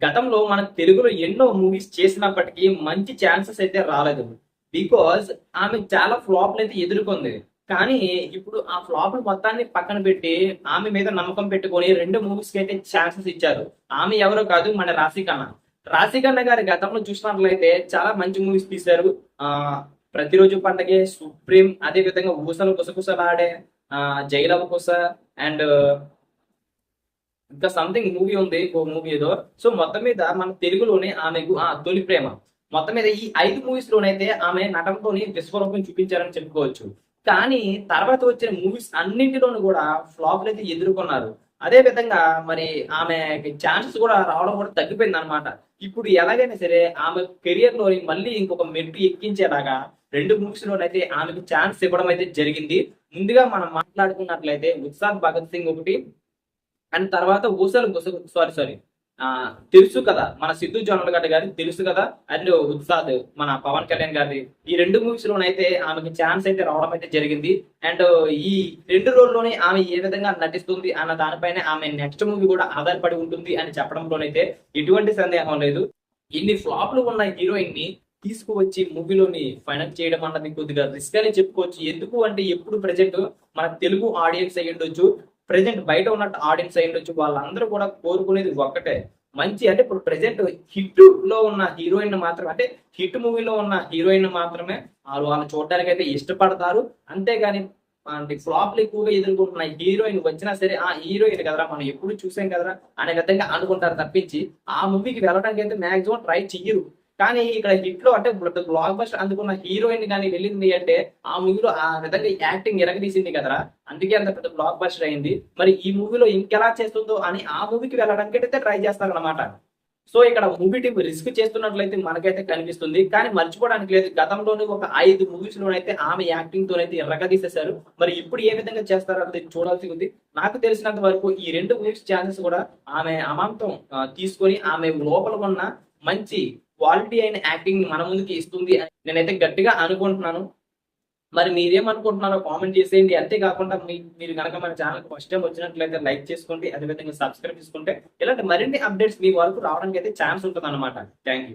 గతంలో మన తెలుగులో ఎన్నో మూవీస్ చేసినప్పటికీ మంచి ఛాన్సెస్ అయితే రాలేదు. బికాజ్ ఆమె చాలా ఫ్లాప్‌లు అయితే ఎదుర్కొంది. కానీ ఇప్పుడు ఆ ఫ్లాప్‌లు మొత్తాన్ని పక్కన పెట్టి ఆమె మీద నమ్మకం పెట్టుకొని 2 మూవీస్‌కి అయితే ఛాన్సెస్ ఇచ్చారు. ఆమె ఎవరో కాదు మన రాశిఖన్నా. రాశిఖన్నా గారి గతంలో చూసినట్లయితే చాలా మంచి మూవీస్ తీశారు. 'ప్రతిరోజు పండగే', 'సుప్రీం' అదే విధంగా 'ఊసలు గుసగుసలాడే', 'జైలవకుశ' అండ్ ఇంకా సంథింగ్ మూవీ ఉంది. ఇంకో మూవీ ఏదో. సో మొత్తం మీద మన తెలుగులోనే ఆమెకు 'తొలి ప్రేమ'. మొత్తం మీద ఈ 5 మూవీస్ లోనైతే ఆమె నటనతోని విశ్వరూపం చూపించారని చెప్పుకోవచ్చు. కానీ తర్వాత వచ్చిన మూవీస్ అన్నింటిలోనూ కూడా ఫ్లాప్‌లు అయితే ఎదుర్కొన్నారు. అదే విధంగా మరి ఆమెకి ఛాన్సెస్ కూడా రావడం కూడా తగ్గిపోయిందనమాట. ఇప్పుడు ఎలాగైనా సరే ఆమె కెరియర్‌లోని మళ్ళీ ఇంకొక మెట్టు ఎక్కించేలాగా 2 మూవీస్‌లోనైతే ఆమెకు ఛాన్స్ ఇవ్వడం అయితే జరిగింది. ముందుగా మనం మాట్లాడుకున్నట్లయితే 'ఉస్తాద్ భగత్ సింగ్' ఒకటి, అండ్ తర్వాత ఊసలు గుస సారీ సారీ తెలుసు కదా మన సిద్ధు జొన్నలగడ్డ గారి తెలుసు కదా, అండ్ ఉత్సాద్ మన పవన్ కళ్యాణ్ గారి ఈ 2 మూవీస్ లోనైతే ఆమెకి ఛాన్స్ అయితే రావడం అయితే జరిగింది. అండ్ ఈ 2 రోల్లోనే ఆమె ఏ విధంగా నటిస్తుంది అన్న దానిపైన ఆమె నెక్స్ట్ మూవీ కూడా ఆధారపడి ఉంటుంది అని చెప్పడంలోనైతే ఎటువంటి సందేహం లేదు. ఇన్ని ఫ్లాప్లు ఉన్న హీరోయిన్ ని తీసుకువచ్చి మూవీలోని ఫైనల్ చేయడం అన్నది కొద్దిగా రిస్క్ అని చెప్పుకోవచ్చు. ఎందుకు అంటే ఎప్పుడు ప్రెజెంట్ మన తెలుగు ఆడియన్స్ అయ్యి ఉండొచ్చు, ప్రెజెంట్ బయట ఉన్న ఆడియన్స్ అయి ఉండొచ్చు, వాళ్ళందరూ కూడా కోరుకునేది ఒక్కటే, మంచి అంటే ఇప్పుడు ప్రెజెంట్ హిట్ లో ఉన్న హీరోయిన్ మాత్రమే, అంటే హిట్ మూవీలో ఉన్న హీరోయిన్ మాత్రమే వాళ్ళు చూడడానికి అయితే ఇష్టపడతారు. అంతేగాని అంటే ఫ్లాప్లు ఎక్కువగా ఎదుర్కొంటున్న హీరోయిన్ వచ్చినా సరే ఆ హీరోయిన్ కదరా మనం ఎప్పుడు చూసాం కదరా అనే విధంగా అనుకుంటారు తప్పించి ఆ మూవీకి వెళ్ళడానికి అయితే మాక్సిమం ట్రై చెయ్యరు. కానీ ఇక్కడ హిట్ లో అంటే బ్లాక్ బస్టర్ అందుకున్న హీరోయిన్ కానీ వెళ్ళింది అంటే ఆ మూవీలో ఆ విధంగా యాక్టింగ్ ఎరగదీసింది కదరా, అందుకే అంత పెద్ద బ్లాక్ బస్టర్ అయింది. మరి ఈ మూవీలో ఇంకెలా చేస్తుందో అని ఆ మూవీకి వెళ్ళడానికి అయితే ట్రై చేస్తారన్నమాట. సో ఇక్కడ మూవీ టీం రిస్క్ చేస్తున్నట్లయితే మనకైతే కనిపిస్తుంది. కానీ మర్చిపోవడానికి లేదు, గతంలోనే ఒక 5 మూవీస్ లోనైతే ఆమె యాక్టింగ్ తోనైతే ఎర్రగదీసేశారు. మరి ఇప్పుడు ఏ విధంగా చేస్తారో అనేది చూడాల్సి ఉంది. నాకు తెలిసినంత వరకు ఈ 2 మూవీస్ ఛాన్సెస్ కూడా ఆమె అమాంతం తీసుకొని ఆమె లోపల ఉన్న మంచి క్వాలిటీ అయిన యాక్టింగ్ మన ముందుకి ఇస్తుంది అని నేనైతే గట్టిగా అనుకుంటున్నాను. మరి మీరేమనుకుంటున్నారో కామెంట్ చేసేయండి. అంతేకాకుండా మీరు కనుక మన ఛానల్ ఫస్ట్ టైం వచ్చినట్లయితే లైక్ చేసుకోండి, అదేవిధంగా సబ్స్క్రైబ్ చేసుకుంటే ఇలాంటి మరిన్ని అప్డేట్స్ మీ వరకు రావడానికి అయితే ఛాన్స్ ఉంటుంది అనమాట. Thank you.